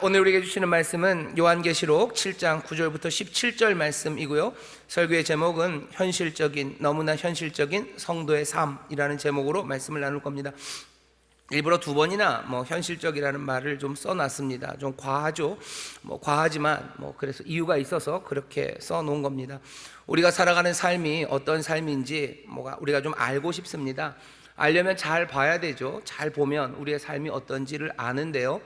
오늘 우리에게 주시는 말씀은 요한계시록 7장 9절부터 17절 말씀이고요. 설교의 제목은 너무나 현실적인 성도의 삶이라는 제목으로 말씀을 나눌 겁니다. 일부러 두 번이나 현실적이라는 말을 좀 써놨습니다. 좀 과하죠. 과하지만 그래서 이유가 있어서 그렇게 써놓은 겁니다. 우리가 살아가는 삶이 어떤 삶인지 우리가 좀 알고 싶습니다. 알려면 잘 봐야 되죠. 잘 보면 우리의 삶이 어떤지를 아는데요.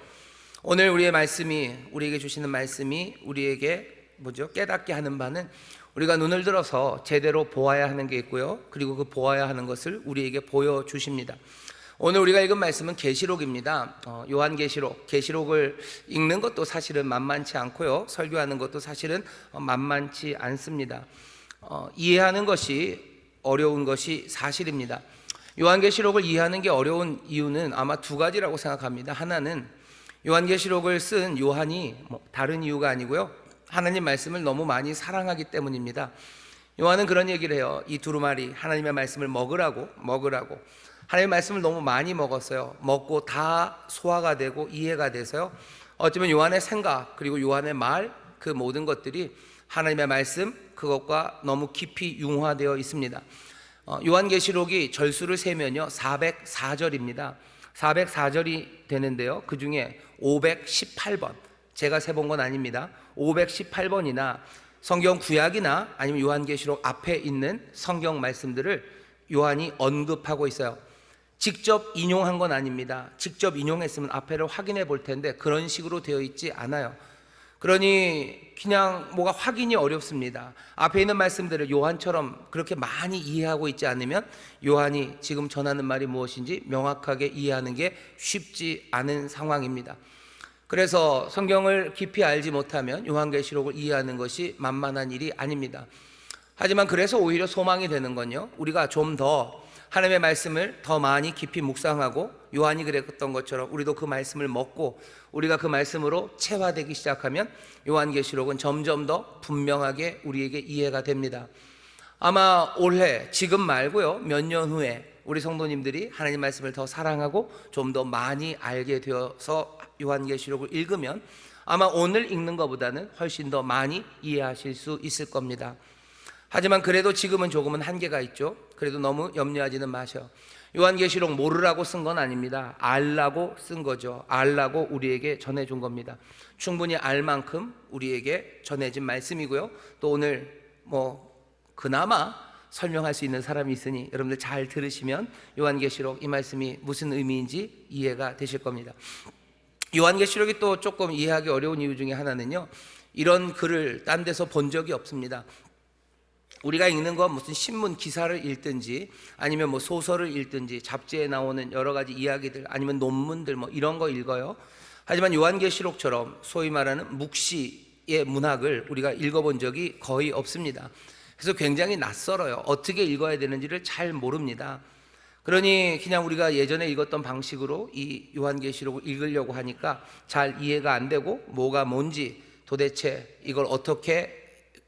오늘 우리에게 주시는 말씀이 우리에게 깨닫게 하는 바는 우리가 눈을 들어서 제대로 보아야 하는 게 있고요. 그리고 그 보아야 하는 것을 우리에게 보여주십니다. 오늘 우리가 읽은 말씀은 계시록입니다. 계시록을 읽는 것도 사실은 만만치 않고요. 설교하는 것도 사실은 만만치 않습니다. 이해하는 것이 어려운 것이 사실입니다. 요한계시록을 이해하는 게 어려운 이유는 아마 두 가지라고 생각합니다. 하나는 요한계시록을 쓴 요한이 다른 이유가 아니고요, 하나님 말씀을 너무 많이 사랑하기 때문입니다. 요한은 그런 얘기를 해요. 이 두루마리 하나님의 말씀을 먹으라고 하나님의 말씀을 너무 많이 먹었어요. 먹고 다 소화가 되고 이해가 돼서요, 어쩌면 요한의 생각 그리고 요한의 말, 그 모든 것들이 하나님의 말씀 그것과 너무 깊이 융화되어 있습니다. 요한계시록이 절수를 세면요 404절입니다 404절이 되는데요, 그 중에 518번, 제가 세본 건 아닙니다. 518번이나 성경 구약이나 아니면 요한계시록 앞에 있는 성경 말씀들을 요한이 언급하고 있어요. 직접 인용한 건 아닙니다. 직접 인용했으면 앞에를 확인해 볼 텐데 그런 식으로 되어 있지 않아요. 그러니 그냥 확인이 어렵습니다. 앞에 있는 말씀들을 요한처럼 그렇게 많이 이해하고 있지 않으면 요한이 지금 전하는 말이 무엇인지 명확하게 이해하는 게 쉽지 않은 상황입니다. 그래서 성경을 깊이 알지 못하면 요한계시록을 이해하는 것이 만만한 일이 아닙니다. 하지만 그래서 오히려 소망이 되는 건요, 우리가 좀 더 하나님의 말씀을 더 많이 깊이 묵상하고 요한이 그랬던 것처럼 우리도 그 말씀을 먹고 우리가 그 말씀으로 체화되기 시작하면 요한계시록은 점점 더 분명하게 우리에게 이해가 됩니다. 아마 올해, 지금 말고요, 몇 년 후에 우리 성도님들이 하나님 말씀을 더 사랑하고 좀 더 많이 알게 되어서 요한계시록을 읽으면 아마 오늘 읽는 것보다는 훨씬 더 많이 이해하실 수 있을 겁니다. 하지만 그래도 지금은 조금은 한계가 있죠. 그래도 너무 염려하지는 마셔. 요한계시록 모르라고 쓴 건 아닙니다. 알라고 쓴 거죠. 알라고 우리에게 전해준 겁니다. 충분히 알 만큼 우리에게 전해진 말씀이고요. 또 오늘 그나마 설명할 수 있는 사람이 있으니 여러분들 잘 들으시면 요한계시록 이 말씀이 무슨 의미인지 이해가 되실 겁니다. 요한계시록이 또 조금 이해하기 어려운 이유 중에 하나는요, 이런 글을 딴 데서 본 적이 없습니다. 우리가 읽는 건 무슨 신문 기사를 읽든지 아니면 소설을 읽든지 잡지에 나오는 여러 가지 이야기들 아니면 논문들 이런 거 읽어요. 하지만 요한계시록처럼 소위 말하는 묵시의 문학을 우리가 읽어본 적이 거의 없습니다. 그래서 굉장히 낯설어요. 어떻게 읽어야 되는지를 잘 모릅니다. 그러니 그냥 우리가 예전에 읽었던 방식으로 이 요한계시록을 읽으려고 하니까 잘 이해가 안 되고 뭐가 뭔지 도대체 이걸 어떻게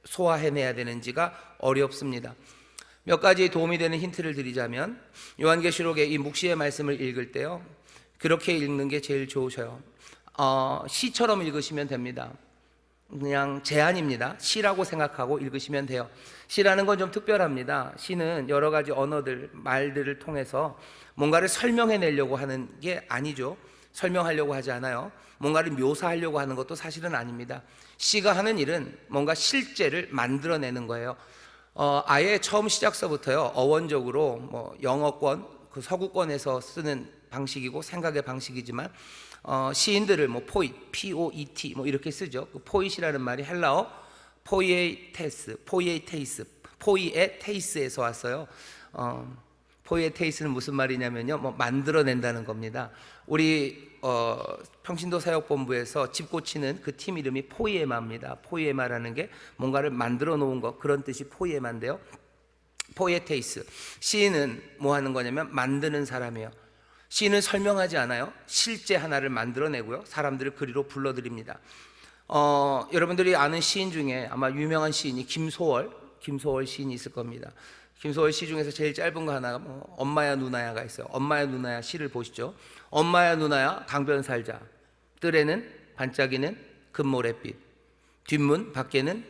소화해내야 되는지가 어렵습니다. 몇 가지 도움이 되는 힌트를 드리자면 요한계시록의 이 묵시의 말씀을 읽을 때요, 그렇게 읽는 게 제일 좋으셔요. 시처럼 읽으시면 됩니다. 그냥 제안입니다. 시라고 생각하고 읽으시면 돼요. 시라는 건 좀 특별합니다. 시는 여러 가지 언어들, 말들을 통해서 뭔가를 설명해내려고 하는 게 아니죠. 설명하려고 하지 않아요. 뭔가를 묘사하려고 하는 것도 사실은 아닙니다. 시가 하는 일은 뭔가 실제를 만들어내는 거예요. 아예 처음 시작서부터요, 어원적으로 영어권, 그 서구권에서 쓰는 방식이고 생각의 방식이지만 시인들을 P-O-E-T 이렇게 쓰죠. 그 포이시라는 말이 헬라어 포이에테이스에서 왔어요. 포이에테이스는 무슨 말이냐면요, 만들어낸다는 겁니다. 우리 평신도 사역본부에서 집 고치는 그 팀 이름이 포이에마입니다. 포이에마라는 게 뭔가를 만들어 놓은 것, 그런 뜻이 포이에마인데요, 포이에테이스, 시인은 뭐 하는 거냐면 만드는 사람이에요. 시인은 설명하지 않아요. 실제 하나를 만들어내고요, 사람들을 그리로 불러들입니다. 여러분들이 아는 시인 중에 아마 유명한 시인이 김소월 시인이 있을 겁니다. 김소월 시 중에서 제일 짧은 거 하나가 엄마야 누나야가 있어요. 엄마야 누나야 시를 보시죠. 엄마야 누나야 강변 살자, 뜰에는 반짝이는 금모래빛, 뒷문 밖에는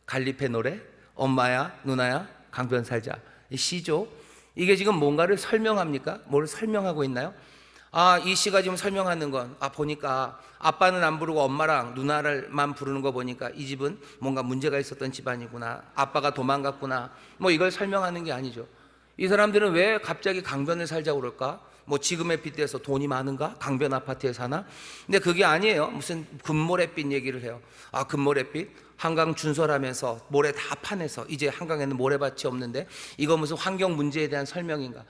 갈리페 노래, 엄마야 누나야 강변 살자. 이 시죠. 이게 지금 뭔가를 설명합니까? 뭘 설명하고 있나요? 이 시가 지금 설명하는 건 보니까 아빠는 안 부르고 엄마랑 누나를만 부르는 거 보니까 이 집은 뭔가 문제가 있었던 집안이구나, 아빠가 도망갔구나, 뭐 이걸 설명하는 게 아니죠. 이 사람들은 왜 갑자기 강변을 살자고 그럴까? 뭐 지금의 빗대서 돈이 많은가? 강변 아파트에 사나? 근데 그게 아니에요. 무슨 금모래빛 얘기를 해요. 금모래빛? 한강 준설하면서 모래 다 파내서 이제 한강에는 모래밭이 없는데 이거 무슨 환경 문제에 대한 설명인가?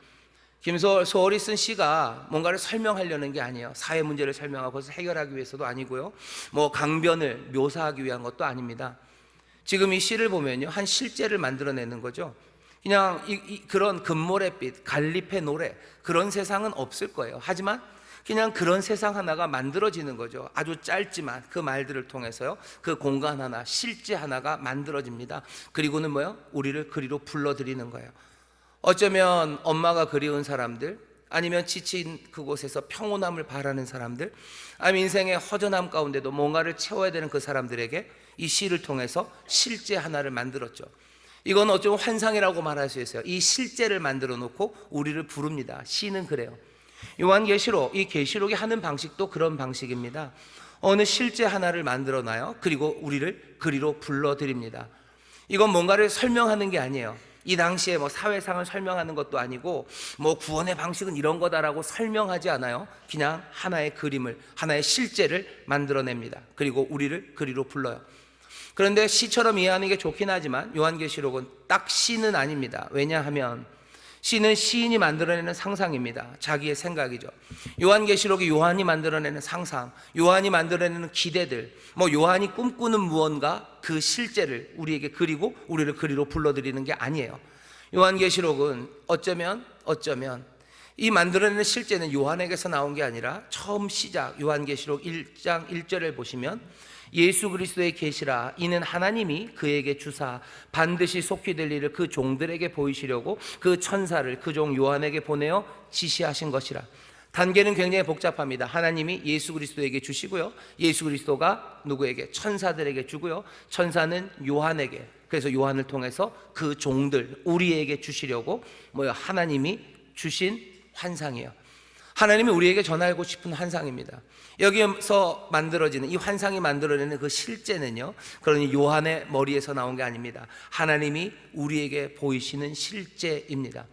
김소월이 쓴 시가 뭔가를 설명하려는 게 아니에요. 사회 문제를 설명하고 해결하기 위해서도 아니고요, 뭐 강변을 묘사하기 위한 것도 아닙니다. 지금 이 시를 보면요, 한 실제를 만들어내는 거죠. 그냥 그런 금모래빛, 갈리페 노래, 그런 세상은 없을 거예요. 하지만 그냥 그런 세상 하나가 만들어지는 거죠. 아주 짧지만 그 말들을 통해서요, 그 공간 하나, 실제 하나가 만들어집니다. 그리고는 뭐요? 우리를 그리로 불러들이는 거예요. 어쩌면 엄마가 그리운 사람들, 아니면 지친 그곳에서 평온함을 바라는 사람들, 아니면 인생의 허전함 가운데도 뭔가를 채워야 되는 그 사람들에게 이 시를 통해서 실제 하나를 만들었죠. 이건 어쩌면 환상이라고 말할 수 있어요. 이 실제를 만들어 놓고 우리를 부릅니다. 시는 그래요. 요한계시록, 이 계시록이 하는 방식도 그런 방식입니다. 어느 실제 하나를 만들어 놔요. 그리고 우리를 그리로 불러드립니다. 이건 뭔가를 설명하는 게 아니에요. 이 당시에 뭐 사회상을 설명하는 것도 아니고 뭐 구원의 방식은 이런 거다라고 설명하지 않아요. 그냥 하나의 그림을, 하나의 실제를 만들어냅니다. 그리고 우리를 그리로 불러요. 그런데 시처럼 이해하는 게 좋긴 하지만 요한계시록은 딱 시는 아닙니다. 왜냐하면 시는 시인이 만들어내는 상상입니다. 자기의 생각이죠. 요한계시록이 요한이 만들어내는 상상, 요한이 만들어내는 기대들, 뭐 요한이 꿈꾸는 무언가, 그 실제를 우리에게 그리고 우리를 그리로 불러들이는 게 아니에요. 요한계시록은 어쩌면 이 만들어내는 실제는 요한에게서 나온 게 아니라 처음 시작 요한계시록 1장 1절을 보시면 예수 그리스도의 계시라, 이는 하나님이 그에게 주사 반드시 속히 될 일을 그 종들에게 보이시려고 그 천사를 그 종 요한에게 보내어 지시하신 것이라. 단계는 굉장히 복잡합니다. 하나님이 예수 그리스도에게 주시고요, 예수 그리스도가 누구에게? 천사들에게 주고요, 천사는 요한에게, 그래서 요한을 통해서 그 종들, 우리에게 주시려고 하나님이 주신 환상이에요. 하나님이 우리에게 전하고 싶은 환상입니다. 여기서 만들어지는 이 환상이 만들어내는 그 실제는요, 그러니 요한의 머리에서 나온 게 아닙니다. 하나님이 우리에게 보이시는 실제입니다.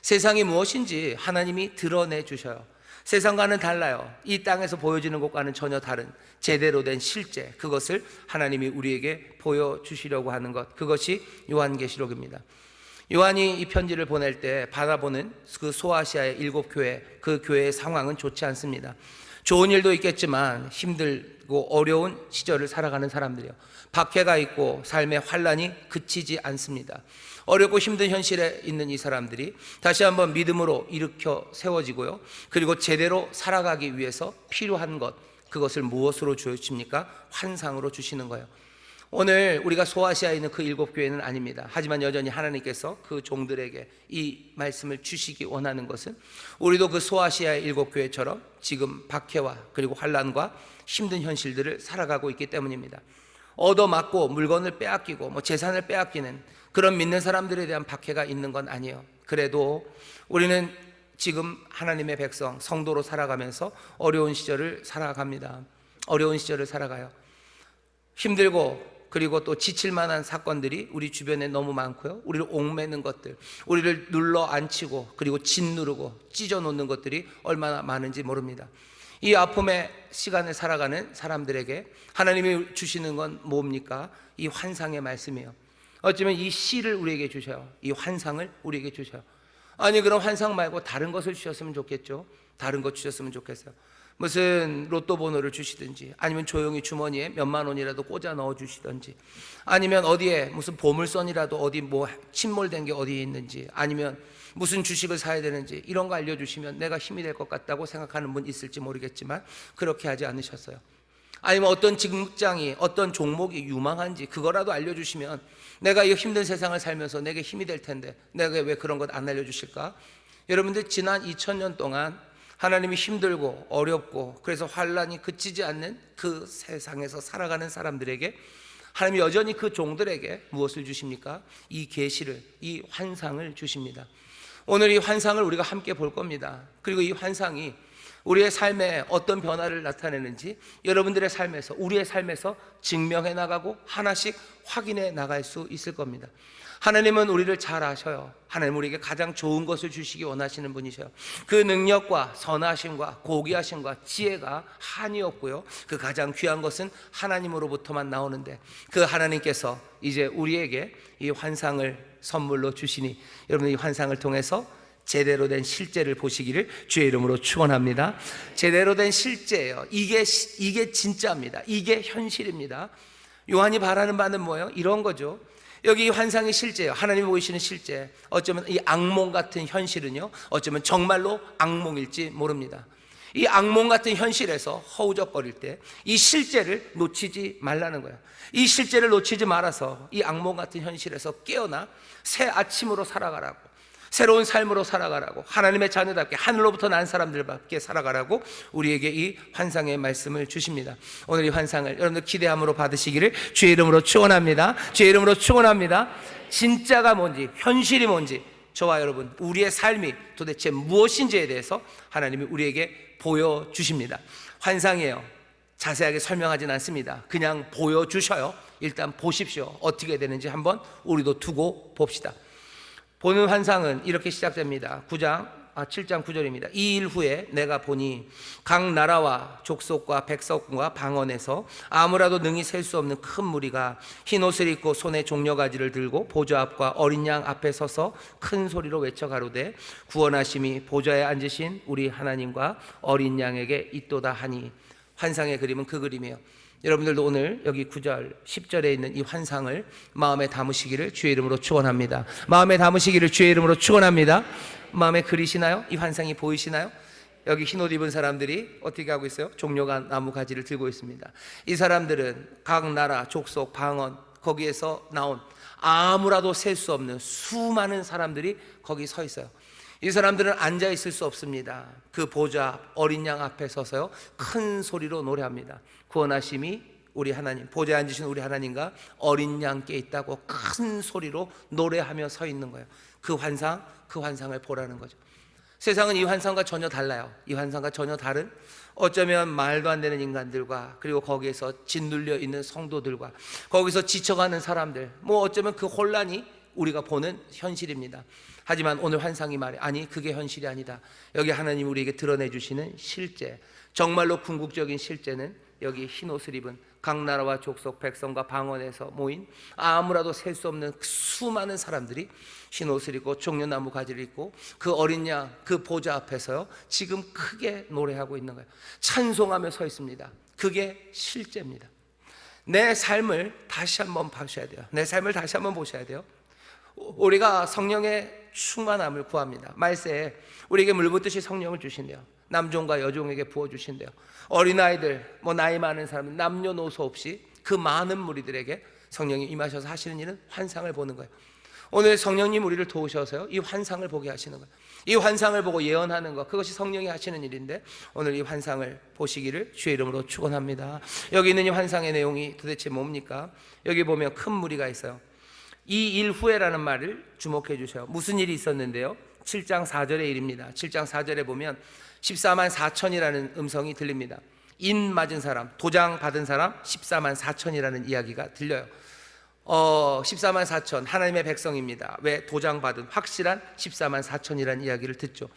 세상이 무엇인지 하나님이 드러내 주셔요. 세상과는 달라요. 이 땅에서 보여지는 것과는 전혀 다른 제대로 된 실제, 그것을 하나님이 우리에게 보여주시려고 하는 것, 그것이 요한계시록입니다. 요한이 이 편지를 보낼 때 바라보는 그 소아시아의 7교회, 그 교회의 상황은 좋지 않습니다. 좋은 일도 있겠지만 힘들고 어려운 시절을 살아가는 사람들이요, 박해가 있고 삶의 환란이 그치지 않습니다. 어렵고 힘든 현실에 있는 이 사람들이 다시 한번 믿음으로 일으켜 세워지고요, 그리고 제대로 살아가기 위해서 필요한 것, 그것을 무엇으로 주십니까? 환상으로 주시는 거예요. 오늘 우리가 소아시아에 있는 그 7교회는 아닙니다. 하지만 여전히 하나님께서 그 종들에게 이 말씀을 주시기 원하는 것은 우리도 그 소아시아의 7교회처럼 지금 박해와 그리고 환난과 힘든 현실들을 살아가고 있기 때문입니다. 얻어맞고 물건을 빼앗기고 재산을 빼앗기는 그런 믿는 사람들에 대한 박해가 있는 건 아니에요. 그래도 우리는 지금 하나님의 백성, 성도로 살아가면서 어려운 시절을 살아갑니다. 어려운 시절을 살아가요. 힘들고 그리고 또 지칠 만한 사건들이 우리 주변에 너무 많고요, 우리를 옥매는 것들, 우리를 눌러 앉히고 그리고 짓누르고 찢어 놓는 것들이 얼마나 많은지 모릅니다. 이 아픔의 시간을 살아가는 사람들에게 하나님이 주시는 건 뭡니까? 이 환상의 말씀이에요. 어쩌면 이 시를 우리에게 주셔요. 이 환상을 우리에게 주셔요. 아니 그럼 환상 말고 다른 것을 주셨으면 좋겠죠. 다른 것 주셨으면 좋겠어요. 무슨 로또 번호를 주시든지, 아니면 조용히 주머니에 몇만 원이라도 꽂아 넣어 주시든지, 아니면 어디에 무슨 보물선이라도 어디 침몰된 게 어디에 있는지, 아니면 무슨 주식을 사야 되는지 이런 거 알려주시면 내가 힘이 될 것 같다고 생각하는 분 있을지 모르겠지만 그렇게 하지 않으셨어요. 아니면 어떤 직장이, 어떤 종목이 유망한지 그거라도 알려주시면 내가 이 힘든 세상을 살면서 내게 힘이 될 텐데 내가 왜 그런 것 안 알려주실까? 여러분들 지난 2000년 동안 하나님이 힘들고 어렵고 그래서 환란이 그치지 않는 그 세상에서 살아가는 사람들에게 하나님이 여전히 그 종들에게 무엇을 주십니까? 이 계시를, 이 환상을 주십니다. 오늘 이 환상을 우리가 함께 볼 겁니다. 그리고 이 환상이 우리의 삶에 어떤 변화를 나타내는지 여러분들의 삶에서, 우리의 삶에서 증명해 나가고 하나씩 확인해 나갈 수 있을 겁니다. 하나님은 우리를 잘 아셔요. 하나님 우리에게 가장 좋은 것을 주시기 원하시는 분이셔요. 그 능력과 선하심과 고귀하심과 지혜가 한이 없고요, 그 가장 귀한 것은 하나님으로부터만 나오는데 그 하나님께서 이제 우리에게 이 환상을 선물로 주시니 여러분 이 환상을 통해서 제대로 된 실제를 보시기를 주의 이름으로 축원합니다. 제대로 된 실제예요. 이게 진짜입니다. 이게 현실입니다. 요한이 바라는 바는 뭐예요? 이런 거죠. 여기 이 환상이 실제예요. 하나님이 보이시는 실제. 어쩌면 이 악몽 같은 현실은요, 어쩌면 정말로 악몽일지 모릅니다. 이 악몽 같은 현실에서 허우적거릴 때 이 실제를 놓치지 말라는 거예요. 이 실제를 놓치지 말아서 이 악몽 같은 현실에서 깨어나 새 아침으로 살아가라고, 새로운 삶으로 살아가라고, 하나님의 자녀답게 하늘로부터 난 사람들답게 살아가라고 우리에게 이 환상의 말씀을 주십니다. 오늘 이 환상을 여러분들 기대함으로 받으시기를 주의 이름으로 축원합니다. 주의 이름으로 축원합니다. 진짜가 뭔지, 현실이 뭔지, 저와 여러분 우리의 삶이 도대체 무엇인지에 대해서 하나님이 우리에게 보여주십니다. 환상이에요. 자세하게 설명하진 않습니다. 그냥 보여주셔요. 일단 보십시오. 어떻게 되는지 한번 우리도 두고 봅시다. 보는 환상은 이렇게 시작됩니다. 7장 9절입니다. 이 일 후에 내가 보니 각 나라와 족속과 백성과 방언에서 아무라도 능히 셀 수 없는 큰 무리가 흰 옷을 입고 손에 종려가지를 들고 보좌 앞과 어린 양 앞에 서서 큰 소리로 외쳐 가로되 구원하심이 보좌에 앉으신 우리 하나님과 어린 양에게 있도다 하니. 환상의 그림은 그 그림이에요. 여러분들도 오늘 여기 9절 10절에 있는 이 환상을 마음에 담으시기를 주의 이름으로 축원합니다. 마음에 담으시기를 주의 이름으로 축원합니다. 마음에 그리시나요? 이 환상이 보이시나요? 여기 흰옷 입은 사람들이 어떻게 하고 있어요? 종려가 나무 가지를 들고 있습니다. 이 사람들은 각 나라, 족속, 방언 거기에서 나온 아무라도 셀 수 없는 수많은 사람들이 거기 서 있어요. 이 사람들은 앉아 있을 수 없습니다. 그 보좌 어린 양 앞에 서서요 큰 소리로 노래합니다. 구원하심이 우리 하나님, 보좌에 앉으신 우리 하나님과 어린 양께 있다고 큰 소리로 노래하며 서 있는 거예요. 그 환상을 보라는 거죠. 세상은 이 환상과 전혀 달라요. 이 환상과 전혀 다른, 어쩌면 말도 안 되는 인간들과, 그리고 거기에서 짓눌려 있는 성도들과, 거기서 지쳐가는 사람들, 어쩌면 그 혼란이 우리가 보는 현실입니다. 하지만 오늘 환상이 말해, 아니 그게 현실이 아니다. 여기 하나님 우리에게 드러내 주시는 실제, 정말로 궁극적인 실제는 여기 흰옷을 입은 각 나라와 족속 백성과 방언에서 모인 아무라도 셀 수 없는 수많은 사람들이 흰옷을 입고 종려나무 가지를 입고 그 어린 양 그 보좌 앞에서요 지금 크게 노래하고 있는 거예요. 찬송하며 서 있습니다. 그게 실제입니다. 내 삶을 다시 한번 보셔야 돼요. 내 삶을 다시 한번 보셔야 돼요. 우리가 성령의 충만함을 구합니다. 말세에 우리에게 물붓듯이 성령을 주신대요. 남종과 여종에게 부어주신대요. 어린아이들, 나이 많은 사람, 남녀노소 없이 그 많은 무리들에게 성령이 임하셔서 하시는 일은 환상을 보는 거예요. 오늘 성령님 우리를 도우셔서요 이 환상을 보게 하시는 거예요. 이 환상을 보고 예언하는 것, 그것이 성령이 하시는 일인데 오늘 이 환상을 보시기를 주의 이름으로 축원합니다. 여기 있는 이 환상의 내용이 도대체 뭡니까? 여기 보면 큰 무리가 있어요. 이 일 후에라는 말을 주목해 주세요. 무슨 일이 있었는데요? 7장 4절의 일입니다. 7장 4절에 보면 14만 4천이라는 음성이 들립니다. 인 맞은 사람, 도장 받은 사람 14만 4천이라는 이야기가 들려요. 14만 4천 하나님의 백성입니다. 왜? 도장 받은 확실한 14만 4천이라는 이야기를 듣죠.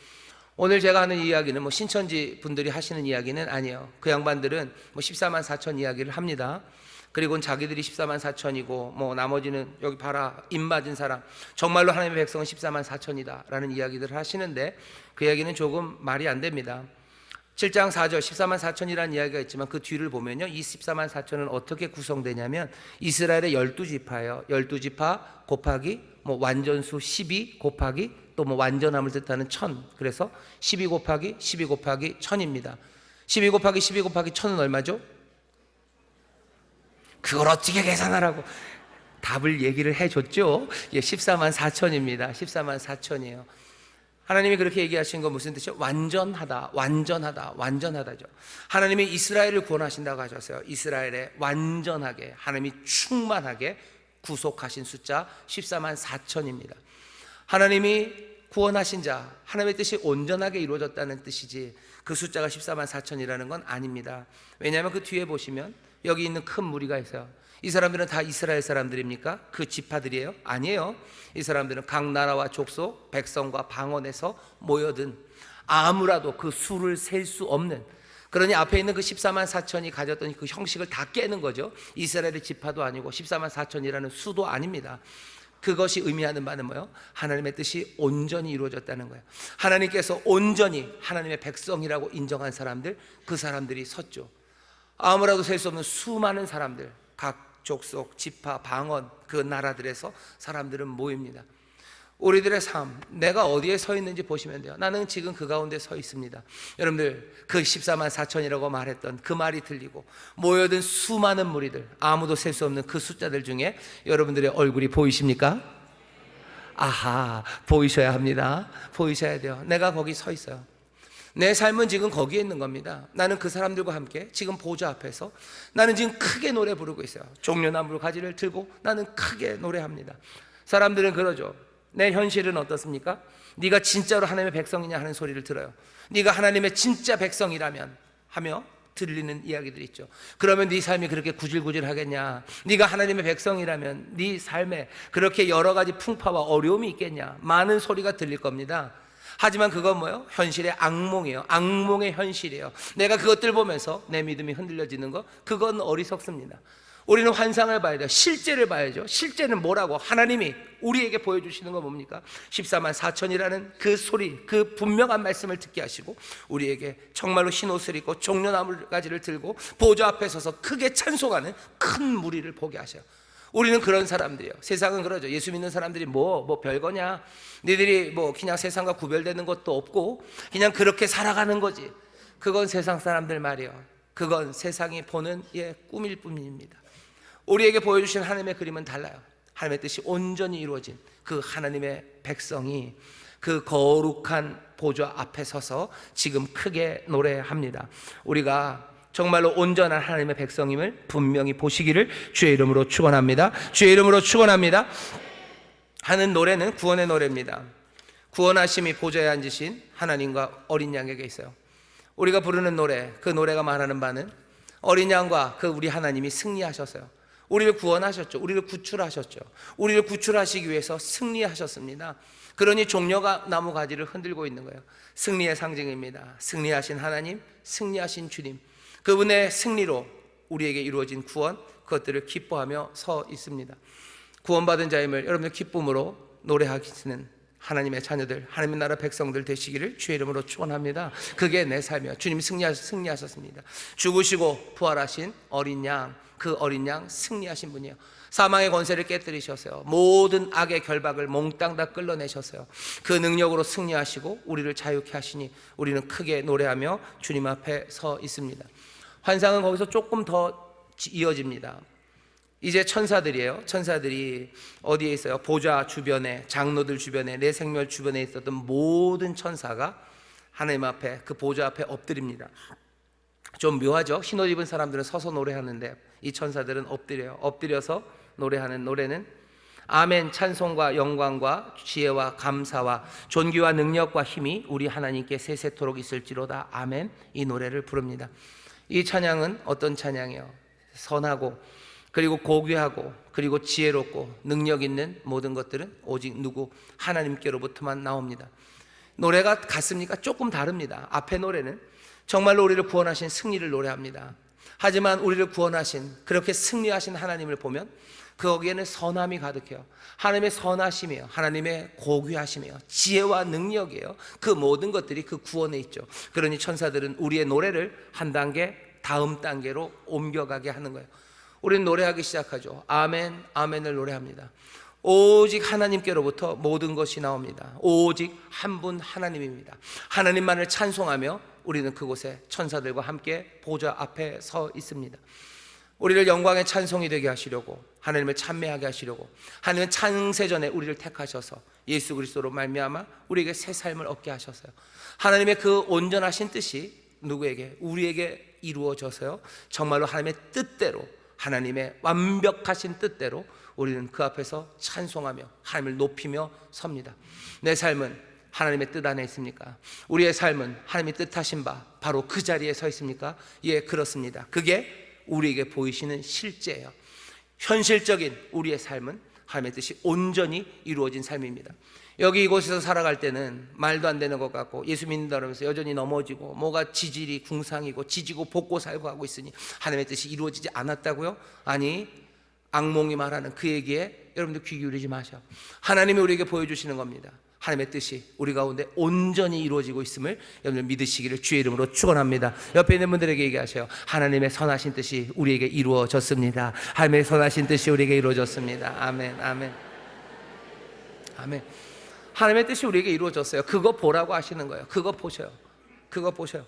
오늘 제가 하는 이야기는 신천지 분들이 하시는 이야기는 아니에요. 그 양반들은 14만 4천 이야기를 합니다. 그리고 자기들이 14만 4천이고 나머지는 여기 봐라 입 맞은 사람, 정말로 하나님의 백성은 14만 4천이다 라는 이야기들을 하시는데 그 이야기는 조금 말이 안 됩니다. 7장 4절 14만 4천이라는 이야기가 있지만 그 뒤를 보면요 이 14만 4천은 어떻게 구성되냐면 이스라엘의 12지파예요 12지파 곱하기 완전수 12 곱하기 또 완전함을 뜻하는 1000, 그래서 12 곱하기 12 곱하기 1000입니다 12 곱하기 12 곱하기 1000은 얼마죠? 그걸 어떻게 계산하라고 답을 얘기를 해줬죠. 14만 4천입니다. 14만 4천이에요. 하나님이 그렇게 얘기하신 건 무슨 뜻이죠? 완전하다, 완전하다, 완전하다죠. 하나님이 이스라엘을 구원하신다고 하셨어요. 이스라엘에 완전하게, 하나님이 충만하게 구속하신 숫자 14만 4천입니다. 하나님이 구원하신 자, 하나님의 뜻이 온전하게 이루어졌다는 뜻이지 그 숫자가 14만 4천이라는 건 아닙니다. 왜냐하면 그 뒤에 보시면 여기 있는 큰 무리가 있어요. 이 사람들은 다 이스라엘 사람들입니까? 그 지파들이에요? 아니에요. 이 사람들은 각 나라와 족속, 백성과 방언에서 모여든 아무라도 그 수를 셀 수 없는, 그러니 앞에 있는 그 14만 4천이 가졌던 그 형식을 다 깨는 거죠. 이스라엘의 지파도 아니고 14만 4천이라는 수도 아닙니다. 그것이 의미하는 바는 뭐예요? 하나님의 뜻이 온전히 이루어졌다는 거예요. 하나님께서 온전히 하나님의 백성이라고 인정한 사람들, 그 사람들이 섰죠. 아무라도 셀 수 없는 수많은 사람들, 각 족속, 지파, 방언, 그 나라들에서 사람들은 모입니다. 우리들의 삶, 내가 어디에 서 있는지 보시면 돼요. 나는 지금 그 가운데 서 있습니다. 여러분들, 그 14만 4천이라고 말했던 그 말이 들리고 모여든 수많은 무리들, 아무도 셀 수 없는 그 숫자들 중에 여러분들의 얼굴이 보이십니까? 아하, 보이셔야 합니다. 보이셔야 돼요. 내가 거기 서 있어요. 내 삶은 지금 거기에 있는 겁니다. 나는 그 사람들과 함께 지금 보좌 앞에서 나는 지금 크게 노래 부르고 있어요. 종려나무 가지를 들고 나는 크게 노래합니다. 사람들은 그러죠. 내 현실은 어떻습니까? 네가 진짜로 하나님의 백성이냐 하는 소리를 들어요. 네가 하나님의 진짜 백성이라면 하며 들리는 이야기들이 있죠. 그러면 네 삶이 그렇게 구질구질하겠냐? 네가 하나님의 백성이라면 네 삶에 그렇게 여러 가지 풍파와 어려움이 있겠냐? 많은 소리가 들릴 겁니다. 하지만 그건 뭐예요? 현실의 악몽이에요. 악몽의 현실이에요. 내가 그것들 보면서 내 믿음이 흔들려지는 거, 그건 어리석습니다. 우리는 환상을 봐야 돼요. 실제를 봐야죠. 실제는 뭐라고? 하나님이 우리에게 보여주시는 건 뭡니까? 14만 4천이라는 그 소리, 그 분명한 말씀을 듣게 하시고 우리에게 정말로 흰 옷을 입고 종려나무 가지를 들고 보좌 앞에 서서 크게 찬송하는 큰 무리를 보게 하셔요. 우리는 그런 사람들이에요. 세상은 그러죠. 예수 믿는 사람들이 뭐 별거냐? 너희들이 뭐 그냥 세상과 구별되는 것도 없고 그냥 그렇게 살아가는 거지. 그건 세상 사람들 말이에요. 그건 세상이 보는 꿈일 뿐입니다. 우리에게 보여주신 하나님의 그림은 달라요. 하나님의 뜻이 온전히 이루어진 그 하나님의 백성이 그 거룩한 보좌 앞에 서서 지금 크게 노래합니다. 우리가 정말로 온전한 하나님의 백성임을 분명히 보시기를 주의 이름으로 축원합니다. 주의 이름으로 축원합니다. 하는 노래는 구원의 노래입니다. 구원하심이 보좌에 앉으신 하나님과 어린 양에게 있어요. 우리가 부르는 노래, 그 노래가 말하는 바는 어린 양과 그 우리 하나님이 승리하셨어요. 우리를 구원하셨죠. 우리를 구출하셨죠. 우리를 구출하시기 위해서 승리하셨습니다. 그러니 종려가 나무 가지를 흔들고 있는 거예요. 승리의 상징입니다. 승리하신 하나님, 승리하신 주님, 그분의 승리로 우리에게 이루어진 구원, 그것들을 기뻐하며 서 있습니다. 구원받은 자임을 여러분들 기쁨으로 노래하시는 하나님의 자녀들, 하나님의 나라 백성들 되시기를 주의 이름으로 축원합니다. 그게 내 삶이에요. 주님이 승리하셨습니다. 죽으시고 부활하신 어린 양, 그 어린 양 승리하신 분이에요. 사망의 권세를 깨뜨리셨어요. 모든 악의 결박을 몽땅 다 끌어내셨어요. 그 능력으로 승리하시고 우리를 자유케 하시니 우리는 크게 노래하며 주님 앞에 서 있습니다. 환상은 거기서 조금 더 이어집니다. 이제 천사들이에요. 천사들이 어디에 있어요? 보좌 주변에, 장로들 주변에, 내 생멸 주변에 있었던 모든 천사가 하나님 앞에, 그 보좌 앞에 엎드립니다. 좀 묘하죠? 흰옷 입은 사람들은 서서 노래하는데 이 천사들은 엎드려요. 엎드려서 노래하는 노래는 아멘, 찬송과 영광과 지혜와 감사와 존귀와 능력과 힘이 우리 하나님께 세세토록 있을지로다. 아멘. 이 노래를 부릅니다. 이 찬양은 어떤 찬양이에요? 선하고 그리고 고귀하고 그리고 지혜롭고 능력 있는 모든 것들은 오직 누구? 하나님께로부터만 나옵니다. 노래가 같습니까? 조금 다릅니다. 앞에 노래는 정말로 우리를 구원하신 승리를 노래합니다. 하지만 우리를 구원하신, 그렇게 승리하신 하나님을 보면 거기에는 선함이 가득해요. 하나님의 선하심이에요. 하나님의 고귀하심이에요. 지혜와 능력이에요. 그 모든 것들이 그 구원에 있죠. 그러니 천사들은 우리의 노래를 한 단계, 다음 단계로 옮겨가게 하는 거예요. 우리는 노래하기 시작하죠. 아멘, 아멘을 노래합니다. 오직 하나님께로부터 모든 것이 나옵니다. 오직 한 분 하나님입니다. 하나님만을 찬송하며 우리는 그곳에 천사들과 함께 보좌 앞에 서 있습니다. 우리를 영광의 찬송이 되게 하시려고, 하나님을 찬미하게 하시려고 하나님은 창세전에 우리를 택하셔서 예수 그리스도로 말미암아 우리에게 새 삶을 얻게 하셨어요. 하나님의 그 온전하신 뜻이 누구에게? 우리에게 이루어져서요, 정말로 하나님의 뜻대로, 하나님의 완벽하신 뜻대로 우리는 그 앞에서 찬송하며 하나님을 높이며 섭니다. 내 삶은 하나님의 뜻 안에 있습니까? 우리의 삶은 하나님의 뜻하신 바 바로 그 자리에 서 있습니까? 예, 그렇습니다. 그게 우리에게 보이시는 실제예요. 현실적인 우리의 삶은 하나님의 뜻이 온전히 이루어진 삶입니다. 여기 이곳에서 살아갈 때는 말도 안 되는 것 같고 예수 믿는다 그러면서 여전히 넘어지고 뭐가 지질이 궁상이고 지지고 볶고 살고 하고 있으니 하나님의 뜻이 이루어지지 않았다고요? 아니, 악몽이 말하는 그 얘기에 여러분들 귀 기울이지 마셔. 하나님이 우리에게 보여주시는 겁니다. 하나님의 뜻이 우리 가운데 온전히 이루어지고 있음을 여러분들 믿으시기를 주의 이름으로 축원합니다. 옆에 있는 분들에게 얘기하세요. 하나님의 선하신 뜻이 우리에게 이루어졌습니다. 하나님의 선하신 뜻이 우리에게 이루어졌습니다. 아멘, 아멘, 아멘. 하나님의 뜻이 우리에게 이루어졌어요. 그거 보라고 하시는 거예요. 그거 보셔요. 그거 보셔요.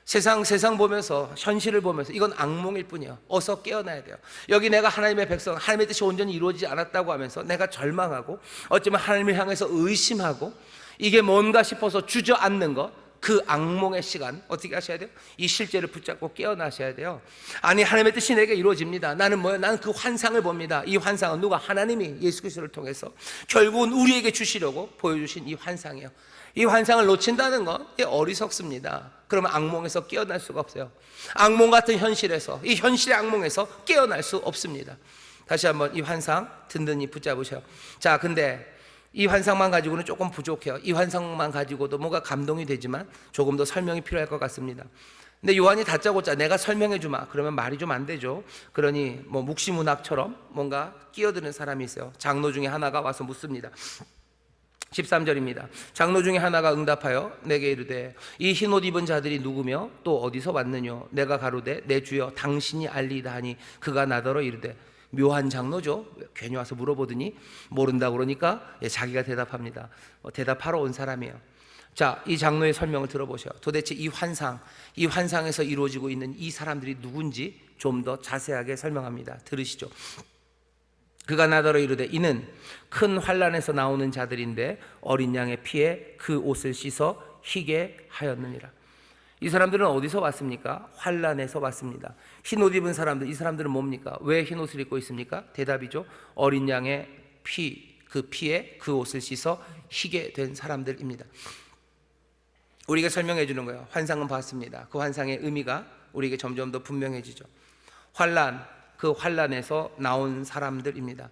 세상 보면서, 현실을 보면서 이건 악몽일 뿐이에요. 어서 깨어나야 돼요. 여기 내가 하나님의 백성, 하나님의 뜻이 온전히 이루어지지 않았다고 하면서 내가 절망하고 어쩌면 하나님을 향해서 의심하고 이게 뭔가 싶어서 주저앉는 거, 그 악몽의 시간 어떻게 하셔야 돼요? 이 실제를 붙잡고 깨어나셔야 돼요. 아니, 하나님의 뜻이 내게 이루어집니다. 나는 뭐예요? 나는 그 환상을 봅니다. 이 환상은 누가? 하나님이 예수 그리스도를 통해서 결국은 우리에게 주시려고 보여주신 이 환상이에요. 이 환상을 놓친다는 건 어리석습니다. 그러면 악몽에서 깨어날 수가 없어요. 악몽 같은 현실에서, 이 현실의 악몽에서 깨어날 수 없습니다. 다시 한번 이 환상 든든히 붙잡으셔요. 자, 근데 이 환상만 가지고는 조금 부족해요. 이 환상만 가지고도 뭔가 감동이 되지만 조금 더 설명이 필요할 것 같습니다. 근데 요한이 다짜고짜 내가 설명해 주마 그러면 말이 좀 안 되죠. 그러니 뭐 묵시문학처럼 뭔가 끼어드는 사람이 있어요. 장로 중에 하나가 와서 묻습니다. 13절입니다. 장로 중에 하나가 응답하여 내게 이르되 이 흰옷 입은 자들이 누구며 또 어디서 왔느뇨? 내가 가로되 내 주여 당신이 알리이다 하니 그가 나더러 이르되, 묘한 장로죠. 괜히 와서 물어보더니 모른다고 그러니까 자기가 대답합니다. 대답하러 온 사람이에요. 자, 이 장로의 설명을 들어보셔요. 도대체 이 환상에서 이루어지고 있는 이 사람들이 누군지 좀 더 자세하게 설명합니다. 들으시죠. 그가 나더러 이르되 이는 큰 환난에서 나오는 자들인데 어린 양의 피에 그 옷을 씻어 희게 하였느니라. 이 사람들은 어디서 왔습니까? 환난에서 왔습니다. 흰옷 입은 사람들, 이 사람들은 뭡니까? 왜 흰옷을 입고 있습니까? 대답이죠. 어린 양의 피, 그 피에 그 옷을 씻어 희게 된 사람들입니다. 우리가 설명해 주는 거예요. 환상은 봤습니다. 그 환상의 의미가 우리에게 점점 더 분명해지죠. 환난, 그 환난에서 나온 사람들입니다.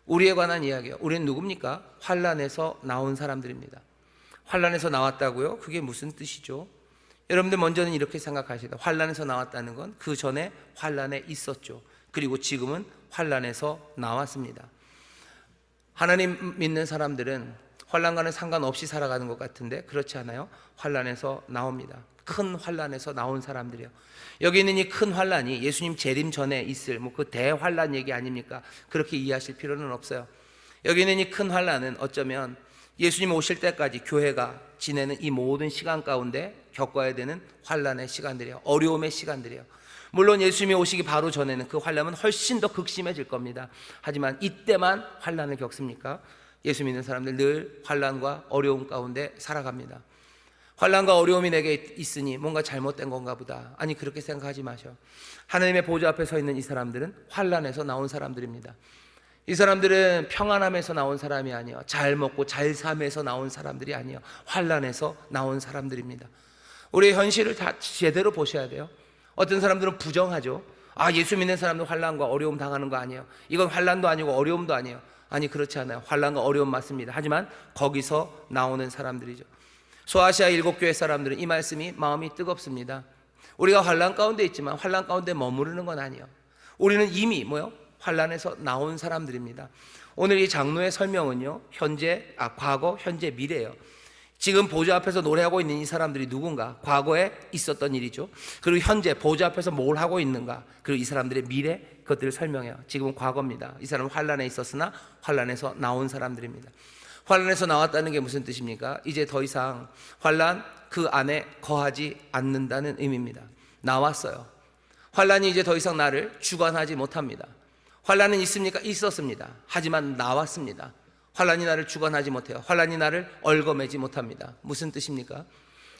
우리에 관한 이야기예요. 우리는 누굽니까? 환난에서 나온 사람들입니다. 환난에서 나왔다고요? 그게 무슨 뜻이죠? 여러분들 먼저는 이렇게 생각하시다. 환난에서 나왔다는 건 그 전에 환난에 있었죠. 그리고 지금은 환난에서 나왔습니다. 하나님 믿는 사람들은 환난과는 상관없이 살아가는 것 같은데 그렇지 않아요. 환난에서 나옵니다. 큰 환난에서 나온 사람들이에요. 여기 있는 이 큰 환난이 예수님 재림 전에 있을 그 대환난 얘기 아닙니까? 그렇게 이해하실 필요는 없어요. 여기 있는 이 큰 환난은 어쩌면 예수님 오실 때까지 교회가 지내는 이 모든 시간 가운데 겪어야 되는 환난의 시간들이에요. 어려움의 시간들이에요. 물론 예수님이 오시기 바로 전에는 그 환난은 훨씬 더 극심해질 겁니다. 하지만 이때만 환난을 겪습니까? 예수 믿는 사람들 늘 환난과 어려움 가운데 살아갑니다. 환난과 어려움이 내게 있으니 뭔가 잘못된 건가 보다. 아니, 그렇게 생각하지 마셔. 하나님의 보좌 앞에 서 있는 이 사람들은 환난에서 나온 사람들입니다. 이 사람들은 평안함에서 나온 사람이 아니에요. 잘 먹고 잘 삶에서 나온 사람들이 아니에요. 환난에서 나온 사람들입니다. 우리의 현실을 다 제대로 보셔야 돼요. 어떤 사람들은 부정하죠. 아, 예수 믿는 사람도 환난과 어려움 당하는 거 아니에요. 이건 환난도 아니고 어려움도 아니에요. 아니, 그렇지 않아요. 환난과 어려움 맞습니다. 하지만 거기서 나오는 사람들이죠. 소아시아 7교회 사람들은 이 말씀이 마음이 뜨겁습니다. 우리가 환난 가운데 있지만 환난 가운데 머무르는 건 아니에요. 우리는 이미 환난에서 나온 사람들입니다. 오늘 이 장로의 설명은요, 과거, 현재, 미래예요. 지금 보좌 앞에서 노래하고 있는 이 사람들이 누군가? 과거에 있었던 일이죠. 그리고 현재 보좌 앞에서 뭘 하고 있는가? 그리고 이 사람들의 미래, 그것들을 설명해요. 지금은 과거입니다. 이 사람은 환난에 있었으나 환난에서 나온 사람들입니다. 환난에서 나왔다는 게 무슨 뜻입니까? 이제 더 이상 환난 그 안에 거하지 않는다는 의미입니다. 나왔어요. 환란이 이제 더 이상 나를 주관하지 못합니다. 환란은 있습니까? 있었습니다. 하지만 나왔습니다. 환란이 나를 주관하지 못해요. 환란이 나를 얽어매지 못합니다. 무슨 뜻입니까?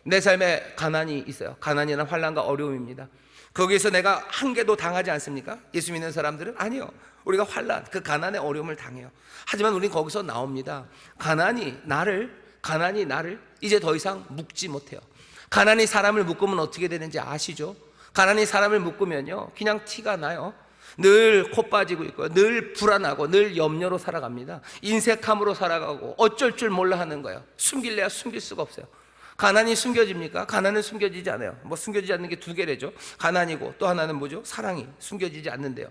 내 삶에 가난이 있어요. 가난이란 환란과 어려움입니다. 거기에서 내가 한계도 당하지 않습니까? 예수 믿는 사람들은 아니요. 우리가 환란, 그 가난의 어려움을 당해요. 하지만 우리는 거기서 나옵니다. 가난이 나를 이제 더 이상 묶지 못해요. 가난이 사람을 묶으면 어떻게 되는지 아시죠? 가난이 사람을 묶으면요, 그냥 티가 나요. 늘 코 빠지고 있고요, 늘 불안하고 늘 염려로 살아갑니다. 인색함으로 살아가고 어쩔 줄 몰라 하는 거예요. 숨길래야 숨길 수가 없어요. 가난이 숨겨집니까? 가난은 숨겨지지 않아요. 숨겨지지 않는 게 두 개래죠. 가난이고 또 하나는 뭐죠? 사랑이 숨겨지지 않는데요.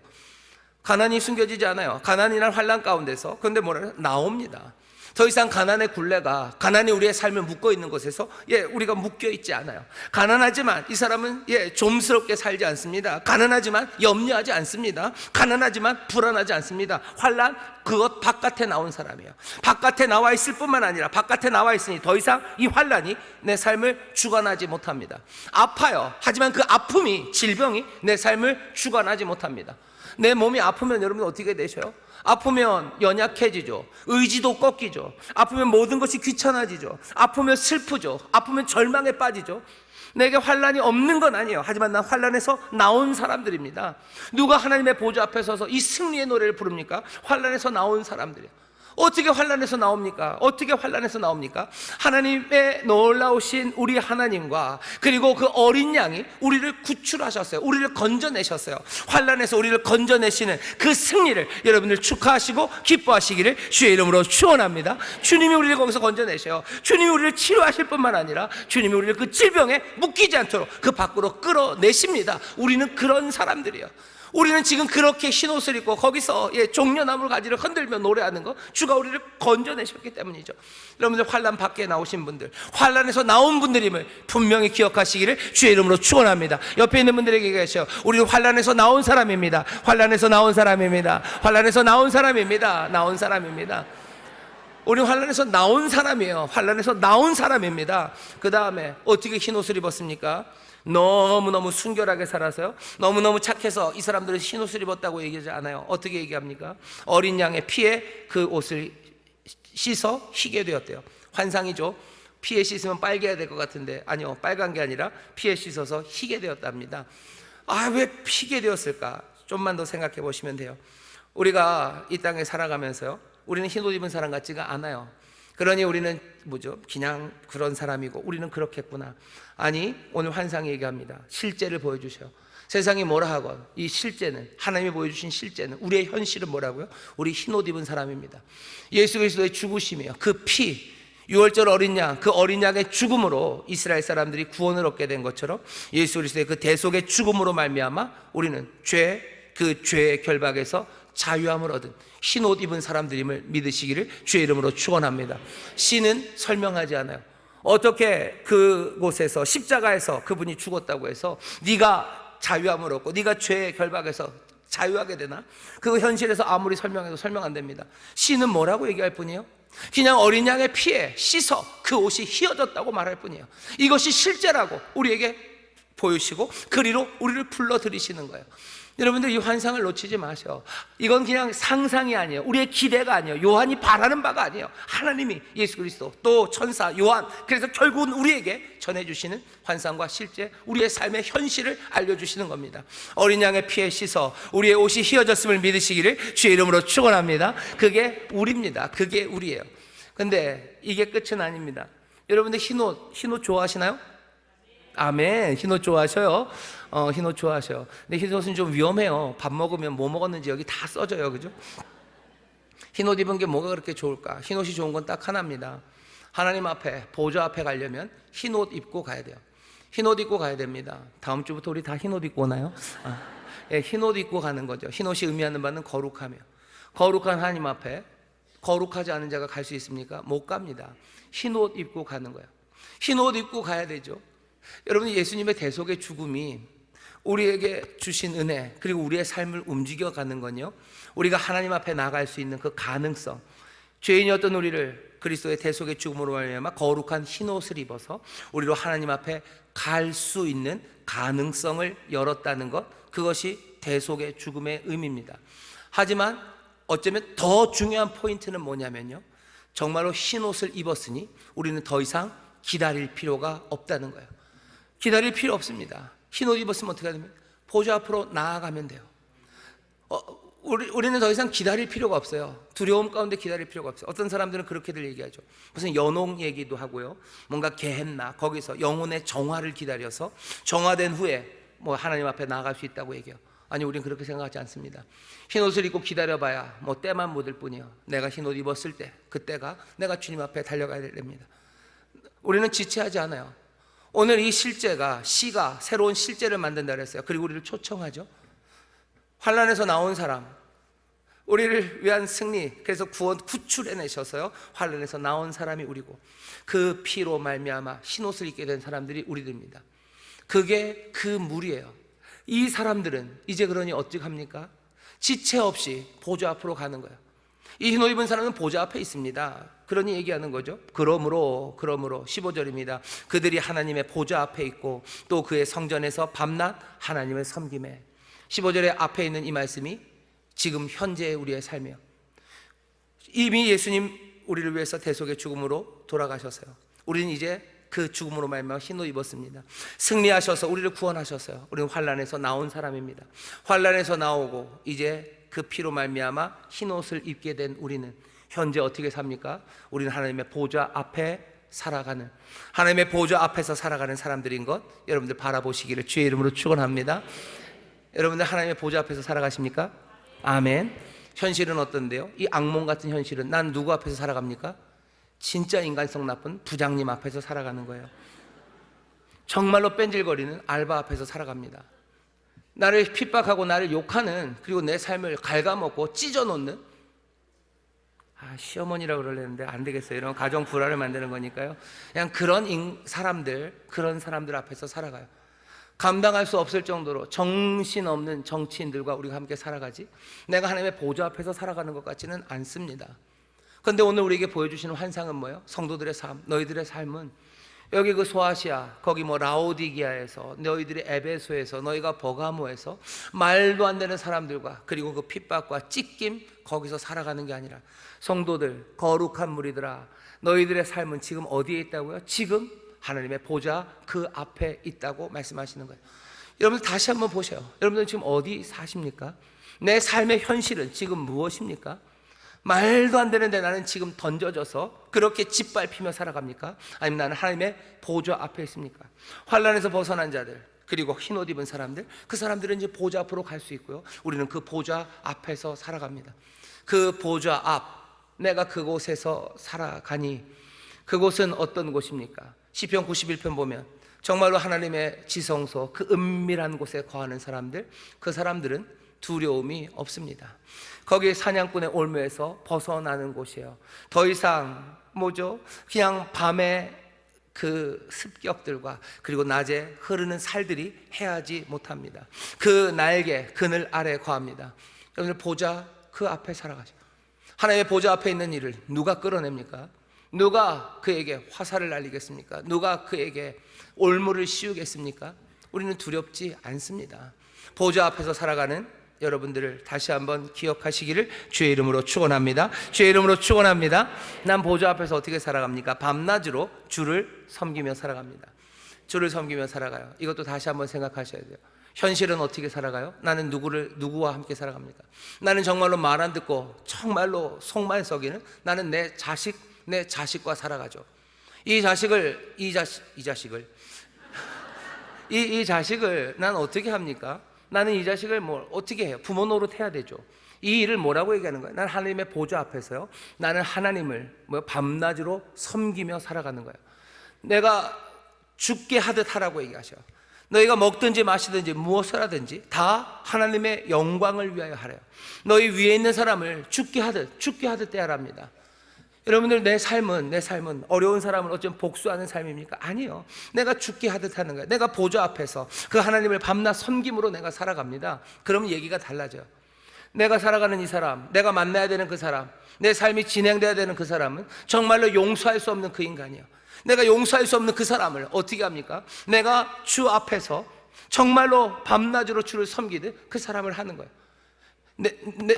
가난이 숨겨지지 않아요. 가난이란 환란 가운데서. 그런데 뭐라 나옵니다. 더 이상 가난의 굴레가, 가난이 우리의 삶을 묶어 있는 곳에서 우리가 묶여 있지 않아요. 가난하지만 이 사람은 좀스럽게 살지 않습니다. 가난하지만 염려하지 않습니다. 가난하지만 불안하지 않습니다. 환란, 그것 바깥에 나온 사람이에요. 바깥에 나와 있을 뿐만 아니라 바깥에 나와 있으니 더 이상 이 환란이 내 삶을 주관하지 못합니다. 아파요. 하지만 그 아픔이, 질병이 내 삶을 주관하지 못합니다. 내 몸이 아프면 여러분 어떻게 되셔요? 아프면 연약해지죠. 의지도 꺾이죠. 아프면 모든 것이 귀찮아지죠. 아프면 슬프죠. 아프면 절망에 빠지죠. 내게 환란이 없는 건 아니에요. 하지만 난 환란에서 나온 사람들입니다. 누가 하나님의 보좌 앞에 서서 이 승리의 노래를 부릅니까? 환란에서 나온 사람들이에요. 어떻게 환란에서 나옵니까? 어떻게 환란에서 나옵니까? 하나님의 놀라우신 우리 하나님과 그리고 그 어린 양이 우리를 구출하셨어요. 우리를 건져내셨어요. 환란에서 우리를 건져내시는 그 승리를 여러분들 축하하시고 기뻐하시기를 주의 이름으로 축원합니다. 주님이 우리를 거기서 건져내셔요. 주님이 우리를 치료하실 뿐만 아니라 주님이 우리를 그 질병에 묶이지 않도록 그 밖으로 끌어내십니다. 우리는 그런 사람들이에요. 우리는 지금 그렇게 흰옷을 입고 거기서 종려나무 가지를 흔들며 노래하는 거, 주가 우리를 건져내셨기 때문이죠. 여러분들 환란 밖에 나오신 분들, 환란에서 나온 분들임을 분명히 기억하시기를 주의 이름으로 축원합니다. 옆에 있는 분들에게 얘기하셔요. 우리는 환란에서 나온 사람입니다. 환란에서 나온 사람입니다. 환란에서 나온 사람입니다. 나온 사람입니다. 우리는 환란에서 나온 사람이에요. 환란에서 나온 사람입니다. 그 다음에 어떻게 흰옷을 입었습니까? 너무너무 순결하게 살아서요, 너무너무 착해서 이 사람들은 흰옷을 입었다고 얘기하지 않아요. 어떻게 얘기합니까? 어린 양의 피에 그 옷을 씻어 희게 되었대요. 환상이죠. 피에 씻으면 빨개야 될 것 같은데 아니요, 빨간 게 아니라 피에 씻어서 희게 되었답니다. 왜 희게 되었을까? 좀만 더 생각해 보시면 돼요. 우리가 이 땅에 살아가면서요, 우리는 흰옷 입은 사람 같지가 않아요. 그러니 우리는 뭐죠? 그냥 그런 사람이고 우리는 그렇겠구나. 아니, 오늘 환상이 얘기합니다. 실제를 보여주셔요. 세상이 뭐라 하건 이 실제는, 하나님이 보여주신 실제는, 우리의 현실은 뭐라고요? 우리 흰옷 입은 사람입니다. 예수 그리스도의 죽으심이에요. 그 피, 6월절 어린 양, 그 어린 양의 죽음으로 이스라엘 사람들이 구원을 얻게 된 것처럼 예수 그리스도의 그 대속의 죽음으로 말미암아 우리는 그 죄의 결박에서 자유함을 얻은 흰옷 입은 사람들임을 믿으시기를 주의 이름으로 축원합니다. 시는 설명하지 않아요. 어떻게 그곳에서 십자가에서 그분이 죽었다고 해서 네가 자유함을 얻고 네가 죄의 결박에서 자유하게 되나? 그 현실에서 아무리 설명해도 설명 안 됩니다. 시는 뭐라고 얘기할 뿐이에요? 그냥 어린 양의 피에 씻어 그 옷이 휘어졌다고 말할 뿐이에요. 이것이 실제라고 우리에게 보이시고 그리로 우리를 불러들이시는 거예요. 여러분들 이 환상을 놓치지 마세요. 이건 그냥 상상이 아니에요. 우리의 기대가 아니에요. 요한이 바라는 바가 아니에요. 하나님이, 예수 그리스도, 또 천사 요한, 그래서 결국은 우리에게 전해주시는 환상과 실제 우리의 삶의 현실을 알려주시는 겁니다. 어린 양의 피에 씻어 우리의 옷이 휘어졌음을 믿으시기를 주의 이름으로 축원합니다. 그게 우리입니다. 그게 우리예요. 근데 이게 끝은 아닙니다. 여러분들 흰옷 좋아하시나요? 아멘. 흰옷 좋아하셔요. 흰옷 좋아하셔요. 근데 흰옷은 좀 위험해요. 밥 먹으면 뭐 먹었는지 여기 다 써져요. 그죠? 흰옷 입은 게 뭐가 그렇게 좋을까? 흰옷이 좋은 건 딱 하나입니다. 하나님 앞에, 보좌 앞에 가려면 흰옷 입고 가야 돼요. 흰옷 입고 가야 됩니다. 다음 주부터 우리 다 흰옷 입고 오나요? 흰옷 입고 가는 거죠. 흰옷이 의미하는 바는 거룩하며, 거룩한 하나님 앞에 거룩하지 않은 자가 갈 수 있습니까? 못 갑니다. 흰옷 입고 가는 거예요. 흰옷 입고 가야 되죠. 여러분, 예수님의 대속의 죽음이 우리에게 주신 은혜, 그리고 우리의 삶을 움직여가는 건요, 우리가 하나님 앞에 나갈 수 있는 그 가능성, 죄인이었던 우리를 그리스도의 대속의 죽음으로 말미암아 거룩한 흰옷을 입어서 우리로 하나님 앞에 갈 수 있는 가능성을 열었다는 것, 그것이 대속의 죽음의 의미입니다. 하지만 어쩌면 더 중요한 포인트는 뭐냐면요, 정말로 흰 옷을 입었으니 우리는 더 이상 기다릴 필요가 없다는 거예요. 기다릴 필요 없습니다. 흰 옷 입었으면 어떻게 하면 보좌 앞으로 나아가면 돼요. 우리는 더 이상 기다릴 필요가 없어요. 두려움 가운데 기다릴 필요가 없어요. 어떤 사람들은 그렇게들 얘기하죠. 무슨 연옥 얘기도 하고요, 뭔가 게헨나 거기서 영혼의 정화를 기다려서 정화된 후에 뭐 하나님 앞에 나아갈 수 있다고 얘기해요. 아니, 우리는 그렇게 생각하지 않습니다. 흰 옷을 입고 기다려봐야 뭐 때만 묻을 뿐이요, 내가 흰 옷 입었을 때 그때가 내가 주님 앞에 달려가야 됩니다. 우리는 지체하지 않아요. 오늘 이 실제가, 시가 새로운 실제를 만든다 그랬어요. 그리고 우리를 초청하죠. 환난에서 나온 사람, 우리를 위한 승리, 그래서 구원 구출해내셔서요, 환난에서 나온 사람이 우리고, 그 피로 말미암아 흰옷을 입게 된 사람들이 우리들입니다. 그게 그 물이에요. 이 사람들은 이제 그러니 어찌합니까? 지체 없이 보좌 앞으로 가는 거예요. 이 흰옷 입은 사람은 보좌 앞에 있습니다. 그러니 얘기하는 거죠. 그러므로 15절입니다. 그들이 하나님의 보좌 앞에 있고 또 그의 성전에서 밤낮 하나님을 섬김에. 15절의 앞에 있는 이 말씀이 지금 현재의 우리의 삶이에요. 이미 예수님 우리를 위해서 대속의 죽음으로 돌아가셨어요. 우리는 이제 그 죽음으로 말미암아 흰옷 입었습니다. 승리하셔서 우리를 구원하셨어요. 우리는 환난에서 나온 사람입니다. 환난에서 나오고 이제 그 피로 말미암아 흰옷을 입게 된 우리는 현재 어떻게 삽니까? 우리는 하나님의 보좌 앞에 살아가는, 하나님의 보좌 앞에서 살아가는 사람들인 것 여러분들 바라보시기를 주의 이름으로 축원합니다. 여러분들 하나님의 보좌 앞에서 살아가십니까? 아멘. 현실은 어떤데요? 이 악몽 같은 현실은 난 누구 앞에서 살아갑니까? 진짜 인간성 나쁜 부장님 앞에서 살아가는 거예요. 정말로 뺀질거리는 알바 앞에서 살아갑니다. 나를 핍박하고 나를 욕하는, 그리고 내 삶을 갉아먹고 찢어놓는, 시어머니라고 그러려는데 안 되겠어요. 이런 가정 불화를 만드는 거니까요. 그냥 그런 사람들 앞에서 살아가요. 감당할 수 없을 정도로 정신없는 정치인들과 우리가 함께 살아가지, 내가 하나님의 보좌 앞에서 살아가는 것 같지는 않습니다. 그런데 오늘 우리에게 보여주시는 환상은 뭐예요? 성도들의 삶, 너희들의 삶은 여기 그 소아시아, 거기 뭐 라오디기아에서, 너희들의 에베소에서, 너희가 버가모에서 말도 안 되는 사람들과 그리고 그 핍박과 찢김, 거기서 살아가는 게 아니라, 성도들, 거룩한 무리들아, 너희들의 삶은 지금 어디에 있다고요? 지금 하나님의 보좌 그 앞에 있다고 말씀하시는 거예요. 여러분들 다시 한번 보세요. 여러분들 지금 어디 사십니까? 내 삶의 현실은 지금 무엇입니까? 말도 안 되는데 나는 지금 던져져서 그렇게 짓밟히며 살아갑니까? 아니면 나는 하나님의 보좌 앞에 있습니까? 환난에서 벗어난 자들, 그리고 흰옷 입은 사람들, 그 사람들은 이제 보좌 앞으로 갈 수 있고요, 우리는 그 보좌 앞에서 살아갑니다. 그 보좌 앞, 내가 그곳에서 살아가니 그곳은 어떤 곳입니까? 시편 91편 보면 정말로 하나님의 지성소, 그 은밀한 곳에 거하는 사람들, 그 사람들은 두려움이 없습니다. 거기 사냥꾼의 올무에서 벗어나는 곳이에요. 더 이상 뭐죠? 그냥 밤에 그 습격들과 그리고 낮에 흐르는 살들이 해하지 못합니다. 그 날개, 그늘 아래 거합니다. 여러분들 보좌 그 앞에 살아가죠. 하나님의 보좌 앞에 있는 일을 누가 끌어냅니까? 누가 그에게 화살을 날리겠습니까? 누가 그에게 올무를 씌우겠습니까? 우리는 두렵지 않습니다. 보좌 앞에서 살아가는 여러분들을 다시 한번 기억하시기를 주의 이름으로 축원합니다. 주의 이름으로 축원합니다. 난 보좌 앞에서 어떻게 살아갑니까? 밤낮으로 주를 섬기며 살아갑니다. 주를 섬기며 살아가요. 이것도 다시 한번 생각하셔야 돼요. 현실은 어떻게 살아가요? 나는 누구와 함께 살아갑니까? 나는 정말로 말 안 듣고 정말로 속만 썩이는, 나는 내 자식과 살아가죠. 이 자식을 난 어떻게 합니까? 나는 이 자식을 어떻게 해요? 부모 노릇해야 되죠. 이 일을 뭐라고 얘기하는 거예요? 나는 하나님의 보좌 앞에서요, 나는 하나님을 밤낮으로 섬기며 살아가는 거예요. 내가 죽게 하듯 하라고 얘기하셔요. 너희가 먹든지 마시든지 무엇을 하든지 다 하나님의 영광을 위하여 하래요. 너희 위에 있는 사람을 죽게 하듯 대하랍니다. 여러분들, 내 삶은 어려운 사람을 어쩌면 복수하는 삶입니까? 아니요. 내가 죽게 하듯 하는 거예요. 내가 보좌 앞에서 그 하나님을 밤낮 섬김으로 내가 살아갑니다. 그러면 얘기가 달라져요. 내가 살아가는 이 사람, 내가 만나야 되는 그 사람, 내 삶이 진행돼야 되는 그 사람은 정말로 용서할 수 없는 그 인간이에요. 내가 용서할 수 없는 그 사람을 어떻게 합니까? 내가 주 앞에서 정말로 밤낮으로 주를 섬기듯 그 사람을 하는 거예요.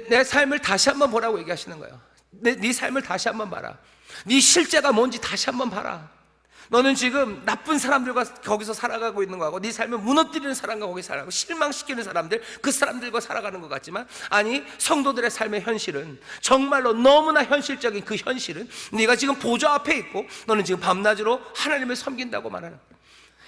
내 삶을 다시 한번 보라고 얘기하시는 거예요. 네 삶을 다시 한번 봐라. 네 실제가 뭔지 다시 한번 봐라. 너는 지금 나쁜 사람들과 거기서 살아가고 있는 거하고, 네 삶을 무너뜨리는 사람과 거기 살아가고, 실망시키는 사람들, 그 사람들과 살아가는 것 같지만, 아니, 성도들의 삶의 현실은, 정말로 너무나 현실적인 그 현실은, 네가 지금 보좌 앞에 있고 너는 지금 밤낮으로 하나님을 섬긴다고 말하는 거예요.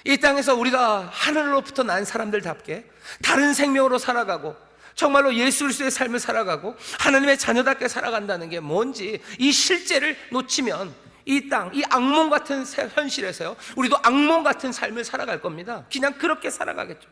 이 땅에서 우리가 하늘로부터 난 사람들답게 다른 생명으로 살아가고, 정말로 예수 그리스도의 삶을 살아가고 하나님의 자녀답게 살아간다는 게 뭔지, 이 실제를 놓치면 이 땅, 이 악몽 같은 현실에서요, 우리도 악몽 같은 삶을 살아갈 겁니다. 그냥 그렇게 살아가겠죠.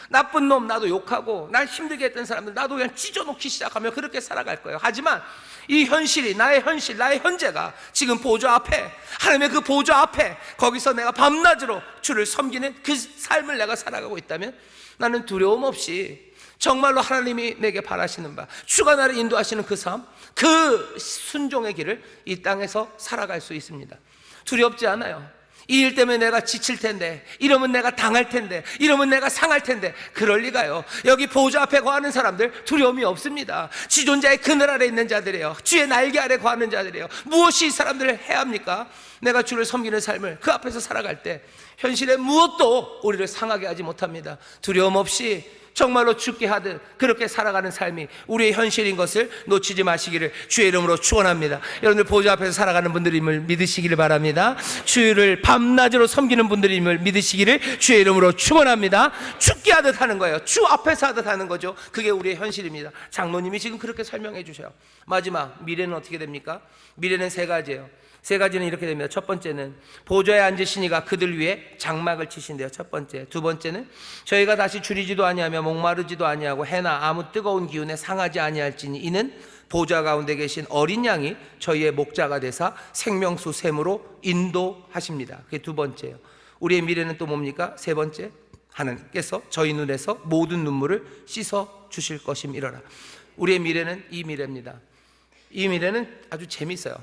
나쁜 놈 나도 욕하고, 날 힘들게 했던 사람들 나도 그냥 찢어놓기 시작하면 그렇게 살아갈 거예요. 하지만 이 현실이, 나의 현실, 나의 현재가 지금 보좌 앞에, 하나님의 그 보좌 앞에, 거기서 내가 밤낮으로 주를 섬기는 그 삶을 내가 살아가고 있다면, 나는 두려움 없이 정말로 하나님이 내게 바라시는 바, 주가 나를 인도하시는 그 삶, 그 순종의 길을 이 땅에서 살아갈 수 있습니다. 두렵지 않아요. 이 일 때문에 내가 지칠 텐데, 이러면 내가 당할 텐데, 이러면 내가 상할 텐데, 그럴 리가요. 여기 보좌 앞에 거하는 사람들 두려움이 없습니다. 지존자의 그늘 아래 있는 자들이에요. 주의 날개 아래 거하는 자들이에요. 무엇이 이 사람들을 해야 합니까? 내가 주를 섬기는 삶을 그 앞에서 살아갈 때 현실의 무엇도 우리를 상하게 하지 못합니다. 두려움 없이 정말로 죽게 하듯 그렇게 살아가는 삶이 우리의 현실인 것을 놓치지 마시기를 주의 이름으로 축원합니다. 여러분들 보좌 앞에서 살아가는 분들임을 믿으시기를 바랍니다. 주를 밤낮으로 섬기는 분들임을 믿으시기를 주의 이름으로 축원합니다. 죽게 하듯 하는 거예요. 주 앞에서 하듯 하는 거죠. 그게 우리의 현실입니다. 장로님이 지금 그렇게 설명해 주셔요. 마지막 미래는 어떻게 됩니까? 미래는 세 가지예요. 세 가지는 이렇게 됩니다. 첫 번째는 보좌에 앉으시니가 그들 위에 장막을 치신대요. 첫 번째. 두 번째는 저희가 다시 줄이지도 아니하며 목마르지도 아니하고 해나 아무 뜨거운 기운에 상하지 아니할지니 이는 보좌 가운데 계신 어린 양이 저희의 목자가 되사 생명수 샘으로 인도하십니다. 그게 두 번째예요. 우리의 미래는 또 뭡니까? 세 번째, 하나님께서 저희 눈에서 모든 눈물을 씻어 주실 것임이러라. 우리의 미래는 이 미래입니다. 이 미래는 아주 재밌어요.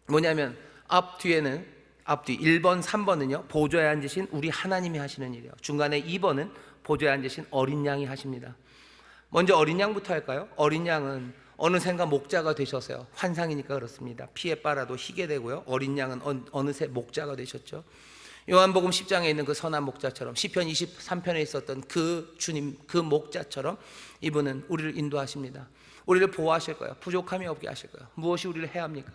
뭐냐면 앞뒤에는 1번 3번은요 보좌에 앉으신 우리 하나님이 하시는 일이에요. 중간에 2번은 보좌에 앉으신 어린 양이 하십니다. 먼저 어린 양부터 할까요? 어린 양은 어느샌가 목자가 되셨어요. 환상이니까 그렇습니다. 피에 빨아도 희게 되고요, 어린 양은 어느새 목자가 되셨죠. 요한복음 10장에 있는 그 선한 목자처럼, 시편 23편에 있었던 그 주님, 그 목자처럼 이분은 우리를 인도하십니다. 우리를 보호하실 거예요. 부족함이 없게 하실 거예요. 무엇이 우리를 해야 합니까?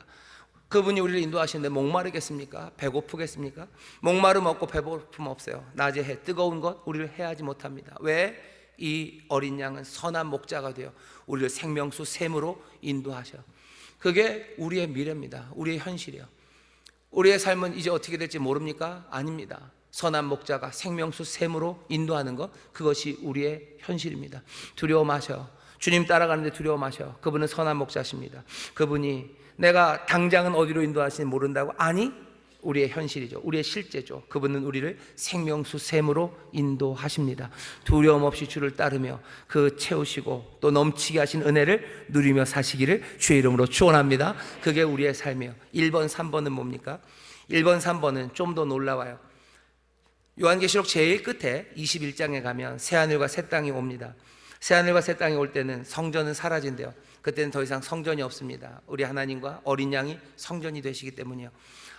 그분이 우리를 인도하시는데 목마르겠습니까? 배고프겠습니까? 목마름 없고 배고픔 없어요. 낮에 해 뜨거운 것 우리를 해하지 못합니다. 왜? 이 어린 양은 선한 목자가 되어 우리를 생명수 샘으로 인도하셔. 그게 우리의 미래입니다. 우리의 현실이요. 우리의 삶은 이제 어떻게 될지 모릅니까? 아닙니다. 선한 목자가 생명수 샘으로 인도하는 것, 그것이 우리의 현실입니다. 두려워 마셔. 주님 따라가는데 두려워 마셔. 그분은 선한 목자십니다. 그분이 내가 당장은 어디로 인도하시는지 모른다고? 아니, 우리의 현실이죠. 우리의 실제죠. 그분은 우리를 생명수 샘으로 인도하십니다. 두려움 없이 주를 따르며 그 채우시고 또 넘치게 하신 은혜를 누리며 사시기를 주의 이름으로 축원합니다. 그게 우리의 삶이에요. 1번 3번은 뭡니까? 1번 3번은 좀 더 놀라워요. 요한계시록 제일 끝에 21장에 가면 새하늘과 새 땅이 옵니다. 새하늘과 새 땅이 올 때는 성전은 사라진대요. 그때는 더 이상 성전이 없습니다. 우리 하나님과 어린 양이 성전이 되시기 때문이요.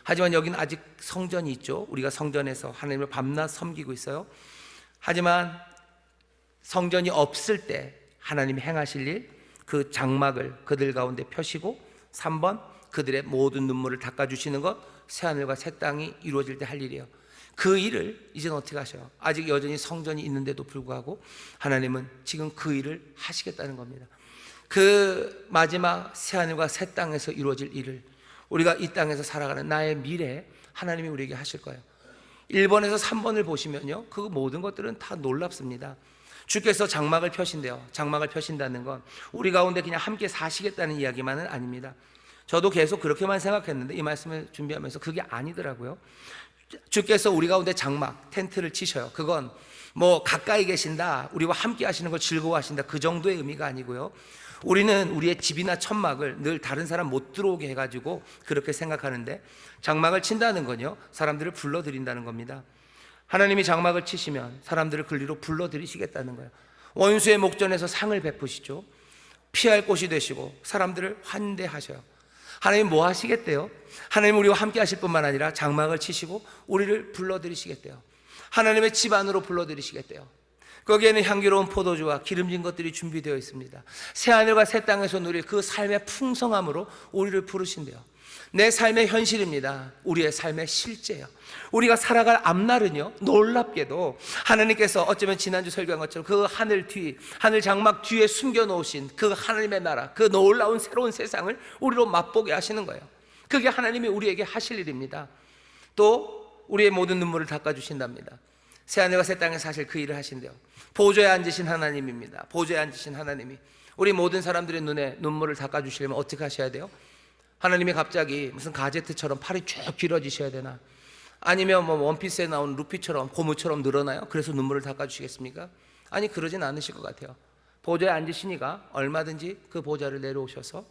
하지만 여기는 아직 성전이 있죠. 우리가 성전에서 하나님을 밤낮 섬기고 있어요. 하지만 성전이 없을 때 하나님이 행하실 일, 그 장막을 그들 가운데 펴시고 3번 그들의 모든 눈물을 닦아주시는 것, 새하늘과 새 땅이 이루어질 때 할 일이에요. 그 일을 이제는 어떻게 하셔요? 아직 여전히 성전이 있는데도 불구하고 하나님은 지금 그 일을 하시겠다는 겁니다. 그 마지막 새하늘과 새 땅에서 이루어질 일을, 우리가 이 땅에서 살아가는 나의 미래에 하나님이 우리에게 하실 거예요. 1번에서 3번을 보시면요, 그 모든 것들은 다 놀랍습니다. 주께서 장막을 펴신대요. 장막을 펴신다는 건 우리 가운데 그냥 함께 사시겠다는 이야기만은 아닙니다. 저도 계속 그렇게만 생각했는데 이 말씀을 준비하면서 그게 아니더라고요. 주께서 우리 가운데 장막, 텐트를 치셔요. 그건 뭐 가까이 계신다, 우리와 함께 하시는 걸 즐거워하신다, 그 정도의 의미가 아니고요. 우리는 우리의 집이나 천막을 늘 다른 사람 못 들어오게 해가지고 그렇게 생각하는데, 장막을 친다는 건요, 사람들을 불러들인다는 겁니다. 하나님이 장막을 치시면 사람들을 그리로 불러들이시겠다는 거예요. 원수의 목전에서 상을 베푸시죠. 피할 곳이 되시고 사람들을 환대하셔요. 하나님 뭐 하시겠대요? 하나님 우리와 함께 하실 뿐만 아니라 장막을 치시고 우리를 불러들이시겠대요. 하나님의 집 안으로 불러들이시겠대요. 거기에는 향기로운 포도주와 기름진 것들이 준비되어 있습니다. 새하늘과 새 땅에서 누릴 그 삶의 풍성함으로 우리를 부르신대요. 내 삶의 현실입니다. 우리의 삶의 실제예요. 우리가 살아갈 앞날은요, 놀랍게도 하나님께서 어쩌면 지난주 설교한 것처럼 그 하늘 뒤, 하늘 장막 뒤에 숨겨놓으신 그 하나님의 나라, 그 놀라운 새로운 세상을 우리로 맛보게 하시는 거예요. 그게 하나님이 우리에게 하실 일입니다. 또 우리의 모든 눈물을 닦아주신답니다. 새하늘과 새 땅에 사실 그 일을 하신대요. 보좌에 앉으신 하나님입니다. 보좌에 앉으신 하나님이 우리 모든 사람들의 눈에 눈물을 닦아주시려면 어떻게 하셔야 돼요? 하나님이 갑자기 무슨 가제트처럼 팔이 쭉 길어지셔야 되나? 아니면 뭐 원피스에 나온 루피처럼 고무처럼 늘어나요? 그래서 눈물을 닦아주시겠습니까? 아니, 그러진 않으실 것 같아요. 보좌에 앉으시니까 얼마든지 그 보좌를 내려오셔서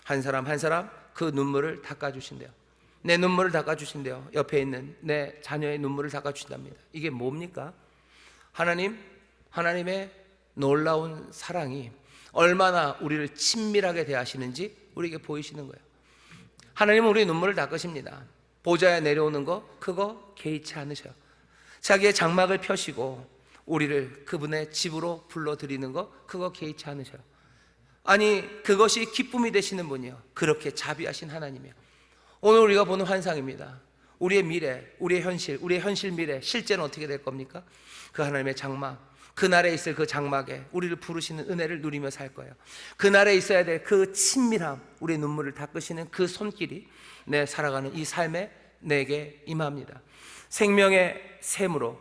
한 사람 한 사람 그 눈물을 닦아주신대요. 내 눈물을 닦아주신대요. 옆에 있는 내 자녀의 눈물을 닦아주신답니다. 이게 뭡니까? 하나님의 놀라운 사랑이 얼마나 우리를 친밀하게 대하시는지 우리에게 보이시는 거예요. 하나님은 우리의 눈물을 닦으십니다. 보좌에 내려오는 거 그거 개의치 않으셔요. 자기의 장막을 펴시고 우리를 그분의 집으로 불러들이는 거 그거 개의치 않으셔요. 아니, 그것이 기쁨이 되시는 분이요, 그렇게 자비하신 하나님이에요. 오늘 우리가 보는 환상입니다. 우리의 미래, 우리의 현실 미래, 실제는 어떻게 될 겁니까? 그 하나님의 장막, 그날에 있을 그 장막에 우리를 부르시는 은혜를 누리며 살 거예요. 그날에 있어야 될 그 친밀함, 우리의 눈물을 닦으시는 그 손길이 내 살아가는 이 삶에 내게 임합니다. 생명의 샘으로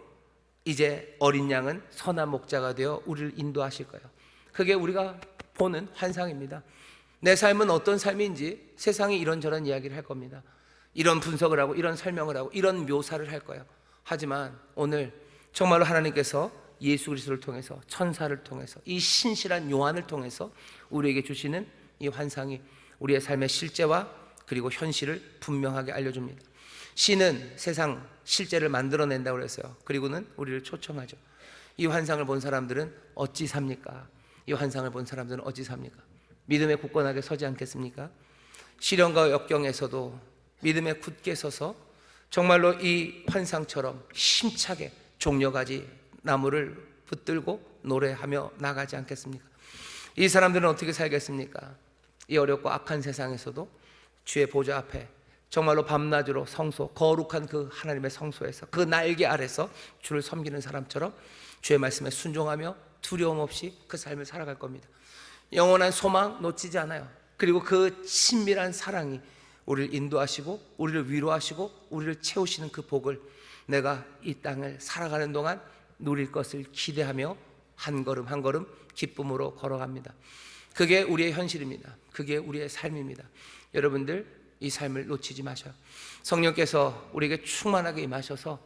이제 어린 양은 선한 목자가 되어 우리를 인도하실 거예요. 그게 우리가 보는 환상입니다. 내 삶은 어떤 삶인지 세상이 이런저런 이야기를 할 겁니다. 이런 분석을 하고 이런 설명을 하고 이런 묘사를 할 거예요. 하지만 오늘 정말로 하나님께서 예수 그리스도를 통해서, 천사를 통해서, 이 신실한 요한을 통해서 우리에게 주시는 이 환상이 우리의 삶의 실제와 그리고 현실을 분명하게 알려줍니다. 신은 세상 실제를 만들어낸다고 그랬어요. 그리고는 우리를 초청하죠. 이 환상을 본 사람들은 어찌 삽니까? 이 환상을 본 사람들은 어찌 삽니까? 믿음에 굳건하게 서지 않겠습니까? 시련과 역경에서도 믿음에 굳게 서서 정말로 이 환상처럼 힘차게 종려가지 나무를 붙들고 노래하며 나가지 않겠습니까? 이 사람들은 어떻게 살겠습니까? 이 어렵고 악한 세상에서도 주의 보좌 앞에 정말로 밤낮으로 성소, 거룩한 그 하나님의 성소에서 그 날개 아래서 주를 섬기는 사람처럼 주의 말씀에 순종하며 두려움 없이 그 삶을 살아갈 겁니다. 영원한 소망 놓치지 않아요. 그리고 그 친밀한 사랑이 우리를 인도하시고 우리를 위로하시고 우리를 채우시는 그 복을 내가 이 땅을 살아가는 동안 누릴 것을 기대하며 한 걸음 한 걸음 기쁨으로 걸어갑니다. 그게 우리의 현실입니다. 그게 우리의 삶입니다. 여러분들 이 삶을 놓치지 마셔요. 성령께서 우리에게 충만하게 임하셔서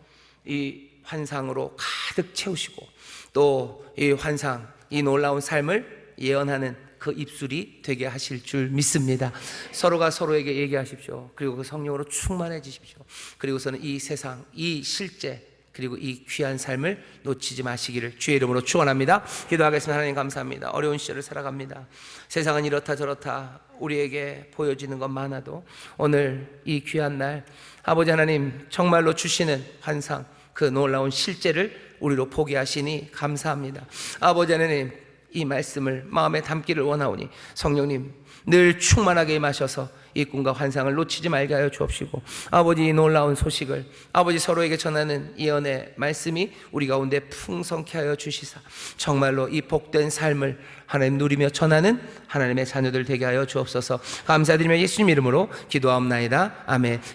이 환상으로 가득 채우시고 또 이 환상, 이 놀라운 삶을 예언하는 그 입술이 되게 하실 줄 믿습니다. 서로가 서로에게 얘기하십시오. 그리고 그 성령으로 충만해지십시오. 그리고서는 이 세상, 이 실제, 그리고 이 귀한 삶을 놓치지 마시기를 주의 이름으로 축원합니다. 기도하겠습니다. 하나님 감사합니다. 어려운 시절을 살아갑니다. 세상은 이렇다 저렇다 우리에게 보여지는 것 많아도 오늘 이 귀한 날 아버지 하나님 정말로 주시는 환상, 그 놀라운 실제를 우리로 보게 하시니 감사합니다. 아버지 하나님, 이 말씀을 마음에 담기를 원하오니 성령님 늘 충만하게 임하셔서 이 꿈과 환상을 놓치지 말게 하여 주옵시고 아버지 이 놀라운 소식을 아버지 서로에게 전하는 예언의 말씀이 우리 가운데 풍성케 하여 주시사 정말로 이 복된 삶을 하나님 누리며 전하는 하나님의 자녀들 되게 하여 주옵소서. 감사드리며 예수님 이름으로 기도하옵나이다. 아멘.